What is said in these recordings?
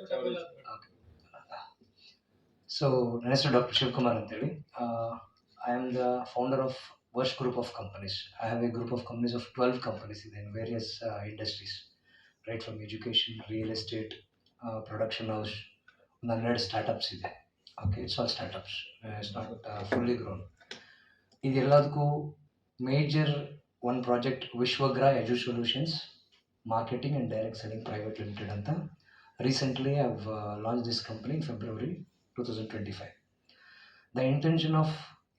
Okay. So, my name is Dr. Shivkumar Anteli. I am the founder of Worst Group of Companies. I have a group of companies of 12 companies in various industries, right from education, real estate, production house, ಒಂದು 12 startups ಇದೆ. Okay, it's all startups, it's not fully grown. ಇದೆಲ್ಲದಕ್ಕೂ major one project Vishwagra edu solutions marketing and direct selling private limited ಅಂತ. Recently, I've launched this company in February 2025. The intention of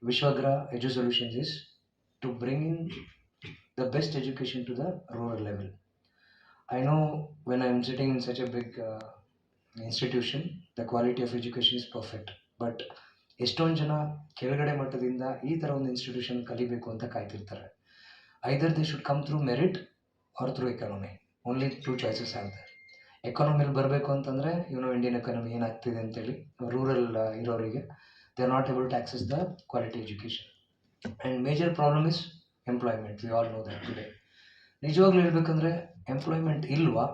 Vishwagra Edu Solutions is to bring in the best education to the rural level. I know when I'm sitting in such a big institution, the quality of education is perfect. But ಎಷ್ಟೊಂದು ಜನ ಕೆಳಗಡೆ ಮಟ್ಟದಿಂದ ಈ ಥರ ಒಂದು institution ಕಲಿಬೇಕು ಅಂತ ಕಾಯ್ತಿರ್ತಾರೆ. Either they should come through merit or through economy. Only two choices are there. Economically ಬರಬೇಕು ಅಂತಂದರೆ ಇಂಡಿಯನ್ ಎಕಾನಮಿ ಏನಾಗ್ತಿದೆ ಅಂತೇಳಿ ರೂರಲ್ ಇರೋರಿಗೆ they are not able to access the quality education. And major problem is employment. We all know that today. ನಿಜವಾಗ್ಲೂ ಹೇಳ್ಬೇಕಂದ್ರೆ employment ಇಲ್ವಾ,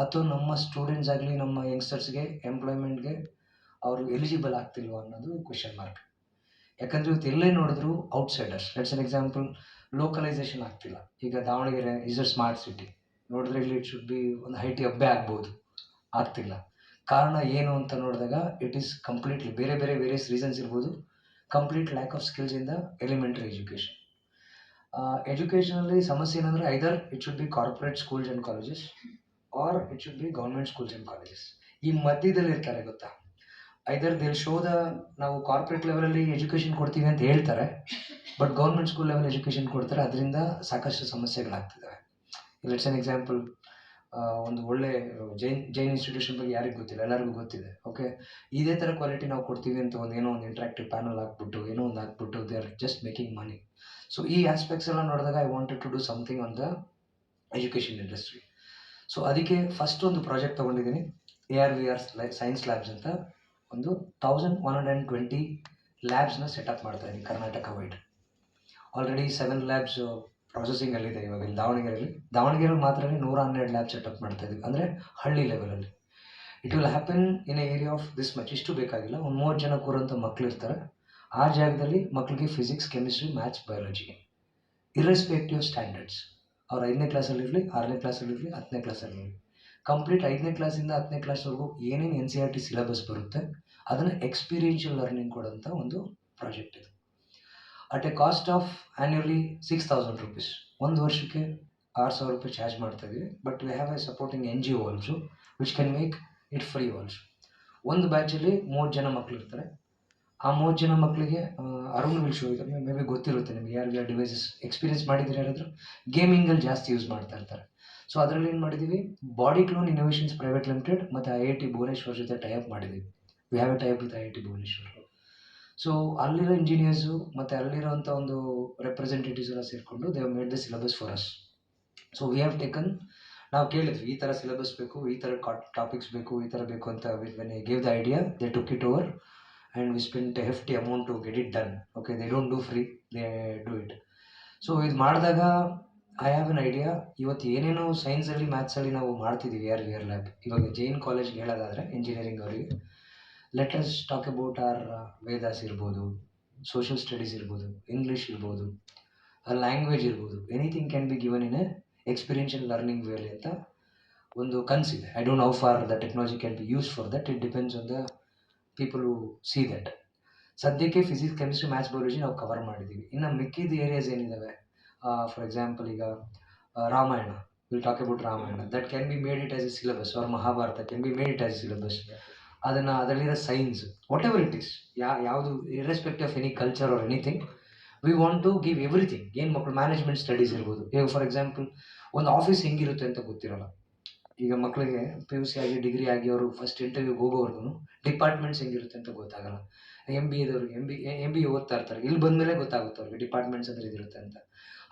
ಅಥವಾ ನಮ್ಮ ಸ್ಟೂಡೆಂಟ್ಸ್ ಆಗಲಿ ನಮ್ಮ ಯಂಗ್ಸ್ಟರ್ಸ್ಗೆ ಎಂಪ್ಲಾಯ್ಮೆಂಟ್ಗೆ ಅವರು ಎಲಿಜಿಬಲ್ ಆಗ್ತಿಲ್ವಾ ಅನ್ನೋದು ಕ್ವೆಶನ್ ಮಾರ್ಕ್. ಯಾಕಂದರೆ ಇವತ್ತು ಎಲ್ಲೇ ನೋಡಿದ್ರು outsiders. Let's an example, localisation ಆಗ್ತಿಲ್ಲ. ಈಗ Davanagere is a smart city. ನೋಡಿದ್ರೆ ಇಲ್ಲಿ ಇಟ್ ಶುಡ್ ಬಿ ಒಂದು ಐಟಿ ಹಬ್ಬೆ ಆಗ್ಬೋದು, ಆಗ್ತಿಲ್ಲ. ಕಾರಣ ಏನು ಅಂತ ನೋಡಿದಾಗ ಇಟ್ ಈಸ್ ಕಂಪ್ಲೀಟ್ಲಿ ಬೇರೆ ಬೇರೆ ವೇರಿಯಸ್ ರೀಸನ್ಸ್ ಇರ್ಬೋದು. Complete lack of skills in the elementary education. ಎಜುಕೇಷನಲ್ಲಿ ಸಮಸ್ಯೆ ಏನಂದರೆ either it should be corporate schools and colleges or it should be government schools and colleges. ಈ ಮಧ್ಯದಲ್ಲಿ ಇರ್ತಾರೆ ಗೊತ್ತಾ. ಐದರ್ ದಿಲ್ ಶೋದ ನಾವು ಕಾರ್ಪೊರೇಟ್ ಲೆವೆಲಲ್ಲಿ ಎಜುಕೇಷನ್ ಕೊಡ್ತೀವಿ ಅಂತ ಹೇಳ್ತಾರೆ, but government school level education ಕೊಡ್ತಾರೆ. ಅದರಿಂದ ಸಾಕಷ್ಟು ಸಮಸ್ಯೆಗಳಾಗ್ತಿದ್ದಾವೆ. ಲೆಟ್ಸ್ ಅನ್ ಎಕ್ಸಾಂಪಲ್, ಒಂದು ಒಳ್ಳೆ ಜೈನ್ ಇನ್ಸ್ಟಿಟ್ಯೂಷನ್ ಬಗ್ಗೆ ಯಾರಿಗೂ ಗೊತ್ತಿಲ್ಲ, ಎಲ್ಲರಿಗೂ ಗೊತ್ತಿದೆ. ಓಕೆ, ಇದೇ ಥರ ಕ್ವಾಲಿಟಿ ನಾವು ಕೊಡ್ತೀವಿ ಅಂತ ಏನೋ ಒಂದು ಇಂಟ್ರಾಕ್ಟಿವ್ ಪ್ಯಾನಲ್ ಹಾಕ್ಬಿಟ್ಟು ಏನೋ ಒಂದು ಹಾಕ್ಬಿಟ್ಟು they are just making money. So ಈ ಆಸ್ಪೆಕ್ಟ್ಸ್ ಎಲ್ಲ ನೋಡಿದಾಗ I wanted to do something on the education industry. So ಅದಕ್ಕೆ ಫಸ್ಟ್ ಒಂದು ಪ್ರಾಜೆಕ್ಟ್ ತೊಗೊಂಡಿದ್ದೀನಿ, ARVR ಸೈನ್ಸ್ ಲ್ಯಾಬ್ಸ್ ಅಂತ. ಒಂದು 1120 ಲ್ಯಾಬ್ಸ್ನ ಸೆಟಪ್ ಮಾಡ್ತಾ ಇದ್ದೀನಿ ಕರ್ನಾಟಕ ವೈಡ್. ಆಲ್ರೆಡಿ 7 ಲ್ಯಾಬ್ಸ್ ಪ್ರಾಸೆಸಿಂಗಲ್ಲಿದೆ ಇವಾಗ ಇಲ್ಲಿ ದಾವಣಗೆರೆಯಲ್ಲಿ ಮಾತ್ರ 112 ಲ್ಯಾಬ್ ಸೆಟಪ್ ಮಾಡ್ತಾ ಇದ್ದೀವಿ, ಅಂದರೆ ಹಳ್ಳಿ ಲೆವೆಲಲ್ಲಿ. It will happen in a area of this much. ಇಷ್ಟು ಬೇಕಾಗಿಲ್ಲ, ಒಂದು 30 ಜನ ಕೂರಂಥ ಮಕ್ಳು ಇರ್ತಾರೆ. ಆ ಜಾಗದಲ್ಲಿ ಮಕ್ಕಳಿಗೆ physics, chemistry, maths, biology irrespective standards. ಅವ್ರು 5ನೇ ಕ್ಲಾಸಲ್ಲಿರಲಿ, 6ನೇ ಕ್ಲಾಸಲ್ಲಿರಲಿ, 10ನೇ ಕ್ಲಾಸಲ್ಲಿರಲಿ, ಕಂಪ್ಲೀಟ್ 5ನೇ ಕ್ಲಾಸಿಂದ 10ನೇ ಕ್ಲಾಸ್ವರೆಗೂ ಏನೇನು NCERT ಸಿಲೆಬಸ್ ಬರುತ್ತೆ ಅದನ್ನು ಎಕ್ಸ್ಪೀರಿಯನ್ಷಿಯಲ್ ಲರ್ನಿಂಗ್ ಕೊಡೋಂಥ ಒಂದು ಪ್ರಾಜೆಕ್ಟ್ ಇದು. At A cost of annually 6,000 rupees. ಒಂದು ವರ್ಷಕ್ಕೆ 6,000 ರೂಪಾಯಿ ಚಾರ್ಜ್ ಮಾಡ್ತಾ ಇದ್ದೀವಿ. But we have A supporting NGO also which can make it free also. ಒಂದು ಬ್ಯಾಚಲ್ಲಿ 30 ಜನ ಮಕ್ಕಳು ಇರ್ತಾರೆ. ಆ 30 ಜನ ಮಕ್ಕಳಿಗೆ ಅರುಣ್ ವಿಲ್ ಶೋ ಇದೆ, ಮೇ ಬಿ ಗೊತ್ತಿರುತ್ತೆ ನಿಮಗೆ. ARVR ಡಿವೈಸಸ್ ಎಕ್ಸ್ಪೀರಿಯನ್ಸ್ ಮಾಡಿದರೆ ಯಾರಾದರೂ ಗೇಮಿಂಗಲ್ಲಿ ಜಾಸ್ತಿ ಯೂಸ್ ಮಾಡ್ತಾ ಇರ್ತಾರೆ. ಸೊ ಅದರಲ್ಲಿ ಏನು ಮಾಡಿದ್ದೀವಿ, body clone innovations private limited ಮತ್ತು IIT ಭುವನೇಶ್ವರ್ ಜೊತೆ ಟೈಅಪ್ ಮಾಡಿದ್ದೀವಿ. We have a tie up with IIT Bhubaneswar. So ಅಲ್ಲಿರೋ ಇಂಜಿನಿಯರ್ಸು ಮತ್ತು ಅಲ್ಲಿರೋಂಥ ಒಂದು ರೆಪ್ರೆಸೆಂಟೇಟಿವ್ಸ್ ಎಲ್ಲ ಸೇರಿಕೊಂಡು they have made the syllabus for us. So we have taken, ನಾವು ಕೇಳಿದ್ವಿ ಈ ಥರ ಸಿಲೆಬಸ್ ಬೇಕು, ಈ ಥರ ಟಾಪಿಕ್ಸ್ ಬೇಕು, ಈ ಥರ ಬೇಕು ಅಂತ. When I gave the idea they took it over and we spent a hefty amount to get it done. Okay, they don't do free, they do it. So ಇದು ಮಾಡಿದಾಗ ಐ ಹ್ಯಾವ್ ಎನ್ ಐಡಿಯಾ. ಇವತ್ತು ಏನೇನೋ ಸೈನ್ಸಲ್ಲಿ, ಮ್ಯಾಥ್ಸಲ್ಲಿ ನಾವು ಮಾಡ್ತಿದ್ದೀವಿ ARVR lab, ಇವಾಗ ಜೈನ್ ಕಾಲೇಜ್ಗೆ ಹೇಳೋದಾದರೆ engineering ಅವರಿಗೆ, let us talk about or Vedas ಇರ್ಬೋದು, ಸೋಷಿಯಲ್ ಸ್ಟಡೀಸ್ ಇರ್ಬೋದು, ಇಂಗ್ಲೀಷ್ ಇರ್ಬೋದು, ಲ್ಯಾಂಗ್ವೇಜ್ ಇರ್ಬೋದು, anything can be given in a experiential learning ವೇಲಿ ಅಂತ ಒಂದು ಕನಸಿದೆ. I don't know how far the technology can be use for that. It depends on the people who see that. ಸದ್ಯಕ್ಕೆ physics, chemistry, maths, biology ನಾವು cover ಮಾಡಿದ್ದೀವಿ. ಇನ್ನು ಮಿಕ್ಕಿದ areas ಏನಿದ್ದಾವೆ, ಫಾರ್ ಎಕ್ಸಾಂಪಲ್ ಈಗ Ramayana, will talk about Ramayana, that can be made it as a syllabus. Or Mahabharata can be made it as a syllabus. ಅದನ್ನು ಅದರಲ್ಲಿರೋ science whatever it is, ಯಾವುದು irrespective of any culture or anything, we want to give everything. ಏನು ಮಕ್ಕಳು management studies ಇರ್ಬೋದು. ಈಗ for example ಒಂದು office ಹೆಂಗಿರುತ್ತೆ ಅಂತ ಗೊತ್ತಿರೋಲ್ಲ. ಈಗ ಮಕ್ಕಳಿಗೆ PUC ಆಗಿ, ಡಿಗ್ರಿ ಆಗಿ ಅವರು ಫಸ್ಟ್ ಇಂಟರ್ವ್ಯೂಗೆ ಹೋಗೋವರೆಗೂ ಡಿಪಾರ್ಟ್ಮೆಂಟ್ಸ್ ಹೆಂಗಿರುತ್ತೆ ಅಂತ ಗೊತ್ತಾಗಲ್ಲ. MBAದವ್ರಿಗೆ MBA ಓದ್ತಾ ಇರ್ತಾರೆ, ಇಲ್ಲಿ ಬಂದಮೇಲೆ ಗೊತ್ತಾಗುತ್ತೆ ಅವ್ರಿಗೆ ಡಿಪಾರ್ಟ್ಮೆಂಟ್ಸ್ ಅಂದರೆ ಇದಿರುತ್ತೆ ಅಂತ.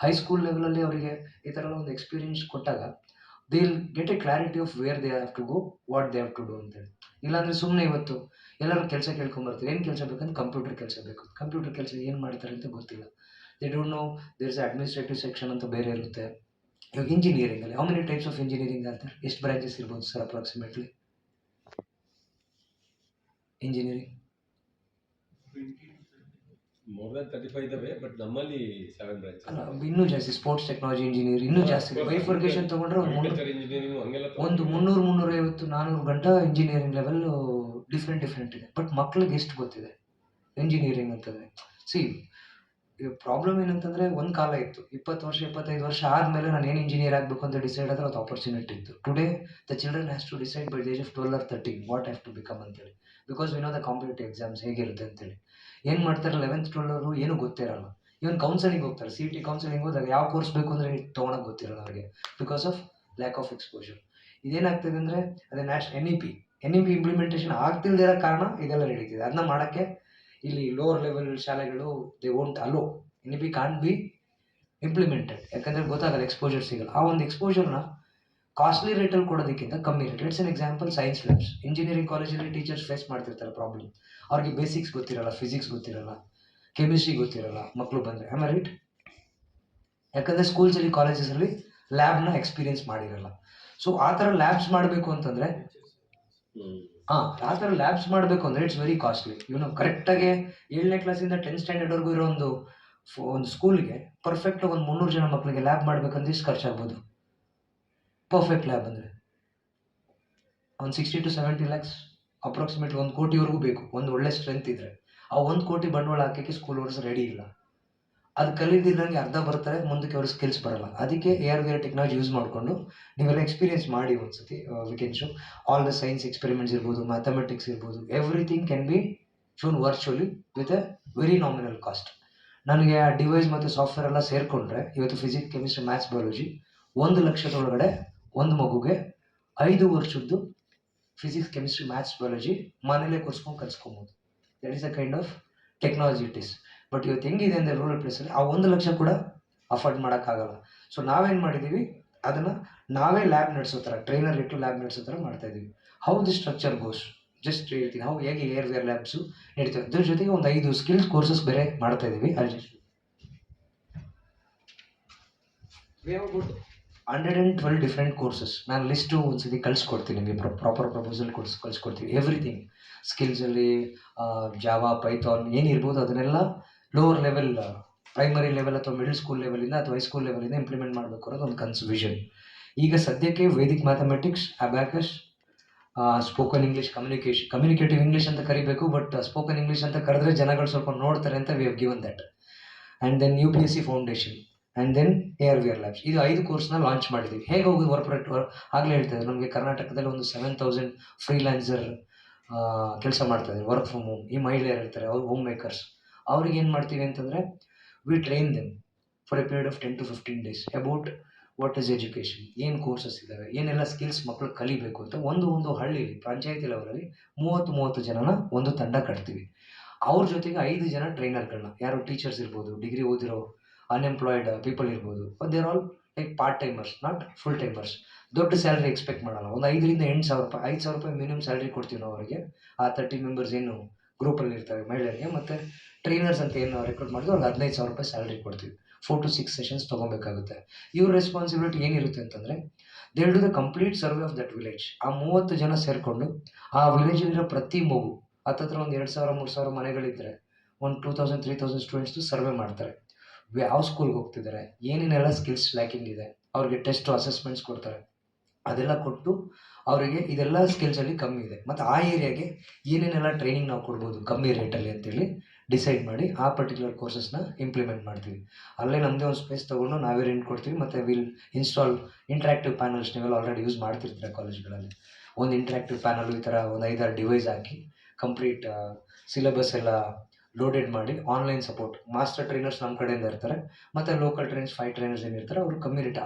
ಹೈಸ್ಕೂಲ್ ಲೆವೆಲಲ್ಲಿ ಅವರಿಗೆ ಈ ಥರ ಒಂದು ಎಕ್ಸ್ಪೀರಿಯನ್ಸ್ ಕೊಟ್ಟಾಗ they will get a clarity of where they have to go, what they have to do ಅಂತೇಳಿ. ಇಲ್ಲಾಂದರೆ ಸುಮ್ಮನೆ ಇವತ್ತು ಎಲ್ಲರೂ ಕೆಲಸ ಕೇಳ್ಕೊಂಬರ್ತಾರೆ, ಏನು ಕೆಲಸ ಬೇಕಂದ್ರೆ ಕಂಪ್ಯೂಟರ್ ಕೆಲಸ ಬೇಕು. ಕಂಪ್ಯೂಟರ್ ಕೆಲಸ ಏನು ಮಾಡ್ತಾರೆ ಅಂತ ಗೊತ್ತಿಲ್ಲ. They don't know there is administrative section ಅಂತ ಬೇರೆ ಇರುತ್ತೆ. ಇವಾಗ ಇಂಜಿನಿಯರಿಂಗಲ್ಲಿ how many types of engineering ಅಂತ ಎಷ್ಟು ಬ್ರಾಂಚಸ್ ಇರ್ಬೋದು sir approximately? Engineering more than 35 ಇದಾವೆ, ಬಟ್ ನಮ್ಮಲ್ಲಿ 7 ಬ್ರಾಂಚ್ ಅಲ್ಲ, ಇನ್ನೂ ಜಾಸ್ತಿ ಸ್ಪೋರ್ಟ್ಸ್ ಟೆಕ್ನಾಲಜಿ ಇಂಜಿನಿಯರ್ ಇನ್ನೂ ಜಾಸ್ತಿ ಬೈಫರ್ಕೇಶನ್ ತಗೊಂಡ್ರೆ ಇಂಜಿನಿಯರಿಂಗ್ ಹಂಗೆಲ್ಲ ಒಂದು 300-350-400 ಗಂಟೆ ಇಂಜಿನಿಯರಿಂಗ್ ಲೆವೆಲ್ ಡಿಫ್ರೆಂಟ್ ಇದೆ. ಬಟ್ ಮಕ್ಳಿಗೆ ಎಷ್ಟು ಗೊತ್ತಿದೆ ಇಂಜಿನಿಯರಿಂಗ್ ಅಂತಂದ್ರೆ? ಸಿ, ಪ್ರಾಬ್ಲಮ್ ಏನಂತಂದ್ರೆ, ಒಂದು ಕಾಲ ಇತ್ತು 20 ವರ್ಷ 25 ವರ್ಷ ಆದ್ಮೇಲೆ ನಾನು ಏನು ಇಂಜಿನಿಯರ್ ಆಗಬೇಕು ಅಂತ ಡಿಸೈಡ್ ಆದ್ರೆ ಅದು ಆಪರ್ಚುನಿಟಿ ಇತ್ತು. Today the children has to decide by the age of 12 or 13 what have to become ಅಂತೇಳಿ. Because we know the competitive exams ಹೇಗಿರುತ್ತೆ ಅಂತೇಳಿ. ಏನು ಮಾಡ್ತಾರೆ 11th 12 ಅವರು ಏನು ಗೊತ್ತಿರಲ್ಲ. ಇವನ್ ಕೌನ್ಸಲಿಂಗ್ ಹೋಗ್ತಾರೆ, CET ಕೌನ್ಸಲಿಂಗ್ ಹೋದಾಗ ಯಾವ ಕೋರ್ಸ್ ಬೇಕು ಅಂದ್ರೆ ತೊಗೊಳಕ್ ಗೊತ್ತಿರಲ್ಲ ಅವರಿಗೆ, because of lack of exposure. ಇದೇನಾಗ್ತದೆ ಅಂದ್ರೆ, ಅದೇ NEP ಇಂಪ್ಲಿಮೆಂಟೇಷನ್ ಆಗ್ತಿಲ್ದಿರೋ ಕಾರಣ ಇದೆಲ್ಲ ನಡೀತಿದೆ. ಅದನ್ನ ಮಾಡಕ್ಕೆ ಇಲ್ಲಿ ಲೋವರ್ ಲೆವೆಲ್ ಶಾಲೆಗಳು they won't hello, NEP can't be implemented. ಯಾಕಂದ್ರೆ ಗೊತ್ತಾಗಲ್ಲ, ಎಕ್ಸ್ಪೋಜರ್ ಸಿಗಲ್ಲ. ಆ ಒಂದು ಎಕ್ಸ್ಪೋಜರ್ನ ಕಾಸ್ಟ್ಲಿ ರೇಟಲ್ಲಿ ಕೊಡೋದಕ್ಕಿಂತ ಕಮ್ಮಿ rate. Let's an example science labs. Engineering ಕಾಲೇಜಲ್ಲಿ ಟೀಚರ್ಸ್ ಫೇಸ್ ಮಾಡ್ತಿರ್ತಾರೆ ಪ್ರಾಬ್ಲಮ್. ಅವ್ರಿಗೆ ಬೇಸಿಕ್ಸ್ ಗೊತ್ತಿರಲ್ಲ, ಫಿಸಿಕ್ಸ್ ಗೊತ್ತಿರಲ್ಲ, ಕೆಮಿಸ್ಟ್ರಿ ಗೊತ್ತಿರಲ್ಲ ಮಕ್ಕಳು ಬಂದರೆ, ಆಮ್ ಐ ರೈಟ್? ಯಾಕಂದರೆ ಸ್ಕೂಲ್ಸಲ್ಲಿ ಕಾಲೇಜಸಲ್ಲಿ ಲ್ಯಾಬ್ನ ಎಕ್ಸ್ಪೀರಿಯನ್ಸ್ ಮಾಡಿರಲ್ಲ. ಸೊ ಆ ಥರ ಲ್ಯಾಬ್ಸ್ ಮಾಡಬೇಕು ಅಂತಂದರೆ ಆ ಥರ ಲ್ಯಾಬ್ಸ್ ಮಾಡಬೇಕು ಅಂದರೆ ಇಟ್ಸ್ ವೆರಿ ಕಾಸ್ಟ್ಲಿ. ಇವನು ಕರೆಕ್ಟಾಗಿ 7ನೇ ಕ್ಲಾಸಿಂದ 10th ಸ್ಟ್ಯಾಂಡರ್ಡ್ವರೆಗೂ ಇರೋ ಒಂದು ಸ್ಕೂಲ್ಗೆ ಪರ್ಫೆಕ್ಟ್ ಒಂದು 300 ಜನ ಮಕ್ಕಳಿಗೆ ಲ್ಯಾಬ್ ಮಾಡಬೇಕಂದ್ರೆ ಇಷ್ಟು ಖರ್ಚಾಗ್ಬೋದು. ಪರ್ಫೆಕ್ಟ್ ಲ್ಯಾಬ್ ಅಂದರೆ ಒಂದು 60 to 70 lakhs ಅಪ್ರಾಕ್ಸಿಮೇಟ್ಲಿ 1 ಕೋಟಿವರೆಗೂ ಬೇಕು, ಒಂದು ಒಳ್ಳೆ ಸ್ಟ್ರೆಂತ್ ಇದ್ದರೆ. ಆ 1 ಕೋಟಿ ಬಂಡವಾಳ ಹಾಕೋಕ್ಕೆ ಸ್ಕೂಲ್ ಓನರ್ಸ್ ರೆಡಿ ಇಲ್ಲ. ಅದು ಕಲಿದಿದ್ದಂಗೆ ಅರ್ಧ ಬರ್ತಾರೆ, ಮುಂದಕ್ಕೆ ಅವ್ರಿಗೆ ಸ್ಕಿಲ್ಸ್ ಬರಲ್ಲ. ಅದಕ್ಕೆ AR/VR ಟೆಕ್ನಾಲಜಿ ಯೂಸ್ ಮಾಡಿಕೊಂಡು ನೀವೆಲ್ಲ ಎಕ್ಸ್ಪೀರಿಯನ್ಸ್ ಮಾಡಿ ಒಂದ್ಸತಿ. We can show all the science experiments ಇರ್ಬೋದು, ಮ್ಯಾಥಮೆಟಿಕ್ಸ್ ಇರ್ಬೋದು, everything can be shown virtually with a very nominal cost. ನನಗೆ ಆ ಡಿವೈಸ್ ಮತ್ತು ಸಾಫ್ಟ್ವೇರ್ ಎಲ್ಲ ಸೇರಿಕೊಂಡ್ರೆ ಇವತ್ತು ಫಿಸಿಕ್ಸ್, ಕೆಮಿಸ್ಟ್ರಿ, ಮ್ಯಾಥ್ಸ್, ಬಯಾಲಜಿ 1 ಲಕ್ಷದೊಳಗಡೆ ಒಂದು ಮಗುಗೆ 5 ವರ್ಷದ್ದು ಫಿಸಿಕ್ಸ್, ಕೆಮಿಸ್ಟ್ರಿ, ಮ್ಯಾಥ್ಸ್, ಬಯಾಲಜಿ ಮನೇಲೆ ಕಲಿಸ್ಕೊಬೋದು. That is a kind of technology it is. But ಇವತ್ತು ಹೆಂಗಿದೆ ಅಂದರೆ ರೂರಲ್ ಪ್ಲೇಸಲ್ಲಿ ಆ 1 ಲಕ್ಷ ಕೂಡ ಅಫೋರ್ಡ್ ಮಾಡೋಕ್ಕಾಗಲ್ಲ. ಸೊ ನಾವೇನು ಮಾಡಿದ್ದೀವಿ, ಅದನ್ನು ನಾವೇ ಲ್ಯಾಬ್ ನಡೆಸೋ ಥರ, ಟ್ರೈನರ್ ಇಟ್ಟು ಲ್ಯಾಬ್ ನಡೆಸೋ ಥರ ಮಾಡ್ತಾಯಿದ್ದೀವಿ. How the structure goes just ಹೇಳ್ತೀನಿ, ನಾವು ಹೇಗೆ AR/VR ಲ್ಯಾಬ್ಸು ನಡೀತವೆ. ಅದ್ರ ಜೊತೆಗೆ ಒಂದು 5 ಸ್ಕಿಲ್ಸ್ ಕೋರ್ಸಸ್ ಬೇರೆ ಮಾಡ್ತಾಯಿದ್ದೀವಿ. ಅಲ್ಲಿ we have good 112 different courses. ನಾನು ಲಿಸ್ಟು ಒಂದ್ಸತಿ ಕಳಿಸ್ಕೊಡ್ತೀನಿ ನಿಮಗೆ, ಪ್ರಾಪರ್ ಪ್ರಪೋಸಲ್ ಕಳಿಸ್ಕೊಡ್ತೀವಿ. ಎವ್ರಿಥಿಂಗ್ ಸ್ಕಿಲ್ಸಲ್ಲಿ ಜಾವಾ, ಪೈಥಾನ್ ಏನಿರ್ಬೋದು ಅದನ್ನೆಲ್ಲ ಲೋವರ್ ಲೆವೆಲ್, ಪ್ರೈಮರಿ ಲೆವೆಲ್ ಅಥವಾ ಮಿಡಲ್ ಸ್ಕೂಲ್ ಲೆವೆಲಿಂದ ಅಥವಾ ಹೈಸ್ಕೂಲ್ ಲೆವೆಲಿಂದ ಇಂಪ್ಲಿಮೆಂಟ್ ಮಾಡಬೇಕು ಅನ್ನೋದು ಒಂದು ಕನ್ಸು ವಿಷನ್. ಈಗ ಸದ್ಯಕ್ಕೆ Vedic mathematics, abacus, spoken English, communicative English ಅಂತ ಕರಿಬೇಕು. ಬಟ್ ಸ್ಪೋಕನ್ ಇಂಗ್ಲೀಷ್ ಅಂತ ಕರೆದ್ರೆ ಜನಗಳು ಸ್ವಲ್ಪ ನೋಡ್ತಾರೆ ಅಂತ we have given that. And then UPSC foundation and then AR/VR labs. ಇದು 5 ಕೋರ್ಸ್ನ ಲಾಂಚ್ ಮಾಡಿದ್ದೀವಿ. ಹೇಗೆ ಹೋಗೋದು ಆಗಲೇ ಹೇಳ್ತಾಯಿದ್ರು, ನಮಗೆ ಕರ್ನಾಟಕದಲ್ಲಿ ಒಂದು 7000 ಫ್ರೀಲ್ಯಾನ್ಸರ್ ಕೆಲಸ ಮಾಡ್ತಾಯಿದ್ದಾರೆ, ವರ್ಕ್ ಫ್ರಮ್ ಹೋಮ್. ಈ ಮಹಿಳೆಯರು ಇರ್ತಾರೆ, ಅವ್ರು ಹೋಮ್ ಮೇಕರ್ಸ್. ಅವ್ರಿಗೆ ಏನು ಮಾಡ್ತೀವಿ ಅಂತಂದರೆ, we train them for a period of 10 to 15 days about what is education, ಏನು ಕೋರ್ಸಸ್ ಇದ್ದಾವೆ, ಏನೆಲ್ಲ ಸ್ಕಿಲ್ಸ್ ಮಕ್ಕಳು ಕಲಿಬೇಕು ಅಂತ. ಒಂದು ಹಳ್ಳಿಲಿ ಪಂಚಾಯತಿ ಲೆವೆಲಲ್ಲಿ 30 ಜನನ ಒಂದು ತಂಡ ಕಟ್ತೀವಿ. ಅವ್ರ ಜೊತೆಗೆ 5 ಜನ ಟ್ರೈನರ್ಗಳನ್ನ, ಯಾರು ಟೀಚರ್ಸ್ ಇರ್ಬೋದು, ಡಿಗ್ರಿ ಓದಿರೋ ಅನ್ಎಂಪ್ಲಾಯ್ಡ್ ಪೀಪಲ್ ಇರ್ಬೋದು, but they're all like part timers, not full timers. ದೊಡ್ಡ ಸ್ಯಾಲ್ರಿ ಎಕ್ಸ್ಪೆಕ್ಟ್ ಮಾಡಲ್ಲ. ಒಂದು 5,000 to 8,000 ರೂಪಾಯಿ, 5,000 ರೂಪಾಯಿ ಮಿನಿಮಮ್ ಸ್ಯಾಲ್ರಿ ಕೊಡ್ತೀವಿ ನಾವು ಅವರಿಗೆ. ಆ 30 ಮೆಂಬರ್ಸ್ ಏನು ಗ್ರೂಪಲ್ಲಿ ಇರ್ತಾರೆ ಮಹಿಳೆಯರಿಗೆ, ಮತ್ತು ಟ್ರೈನರ್ಸ್ ಅಂತ ಏನು ರೆಕ್ರೂಟ್ ಮಾಡಿದ್ರು ಅವ್ರಿಗೆ 15,000 ರೂಪಾಯಿ ಸ್ಯಾಲ್ರಿ ಕೊಡ್ತೀವಿ. 4 to 6 ಸೆಷನ್ಸ್ ತೊಗೊಬೇಕಾಗುತ್ತೆ. ಇವ್ರ ರೆಸ್ಪಾನ್ಸಿಬಿಲಿಟಿ ಏನಿರುತ್ತೆ ಅಂತಂದರೆ, they will do the complete survey of that village. ಆ 30 ಜನ ಸೇರಿಕೊಂಡು ಆ ವಿಲೇಜಲ್ಲಿರೋ ಪ್ರತಿ ಮಗು, ಹತ್ತತ್ರ ಒಂದು 2,000-3,000 ಮನೆಗಳಿದ್ದರೆ ಒಂದು 2,000-3,000 ಸ್ಟೂಡೆಂಟ್ಸ್ದು ಸರ್ವೆ ಮಾಡ್ತಾರೆ. ಯಾವ ಸ್ಕೂಲ್ಗೆ ಹೋಗ್ತಿದ್ದಾರೆ, ಏನೇನೆಲ್ಲ ಸ್ಕಿಲ್ಸ್ ಲ್ಯಾಕಿಂಗ್ ಇದೆ, ಅವ್ರಿಗೆ ಟೆಸ್ಟು, ಅಸೆಸ್ಮೆಂಟ್ಸ್ ಕೊಡ್ತಾರೆ. ಅದೆಲ್ಲ ಕೊಟ್ಟು ಅವರಿಗೆ ಇದೆಲ್ಲ ಸ್ಕಿಲ್ಸಲ್ಲಿ ಕಮ್ಮಿ ಇದೆ ಮತ್ತು ಆ ಏರಿಯಾಗೆ ಏನೇನೆಲ್ಲ ಟ್ರೈನಿಂಗ್ ನಾವು ಕೊಡ್ಬೋದು ಕಮ್ಮಿ ರೇಟಲ್ಲಿ ಅಂತೇಳಿ ಡಿಸೈಡ್ ಮಾಡಿ ಆ ಪರ್ಟಿಕ್ಯುಲರ್ ಕೋರ್ಸಸ್ನ ಇಂಪ್ಲಿಮೆಂಟ್ ಮಾಡ್ತೀವಿ. ಅಲ್ಲೇ ನಮ್ಮದೇ ಒಂದು ಸ್ಪೇಸ್ ತೊಗೊಂಡು ನಾವೇ ರೆಂಟ್ ಕೊಡ್ತೀವಿ ಮತ್ತು ವಿಲ್ ಇನ್ಸ್ಟಾಲ್ ಇಂಟ್ರಾಕ್ಟಿವ್ ಪ್ಯಾನಲ್ಸ್. ನೀವೆಲ್ಲ ಆಲ್ರೆಡಿ ಯೂಸ್ ಮಾಡ್ತಿರ್ತೀರ ಕಾಲೇಜ್ಗಳಲ್ಲಿ. ಒಂದು ಇಂಟ್ರಾಕ್ಟಿವ್ ಪ್ಯಾನಲ್ ಈ ಥರ ಒಂದು 5-6 ಡಿವೈಸ್ ಹಾಕಿ ಕಂಪ್ಲೀಟ್ ಸಿಲೆಬಸ್ ಎಲ್ಲ ಲೋಡೆಡ್ ಮಾಡಿ, ಆನ್ಲೈನ್ ಸಪೋರ್ಟ್, ಮಾಸ್ಟರ್ ಟ್ರೈನರ್ಸ್ ನಮ್ಮ ಕಡೆಯಿಂದ ಇರ್ತಾರೆ ಮತ್ತು ಲೋಕಲ್ ಟ್ರೈನರ್ಸ್ 5 ಟ್ರೈನರ್ಸ್ ಏನಿರ್ತಾರೆ ಅವರು ಕಮ್ಮಿ ರೇಟ್,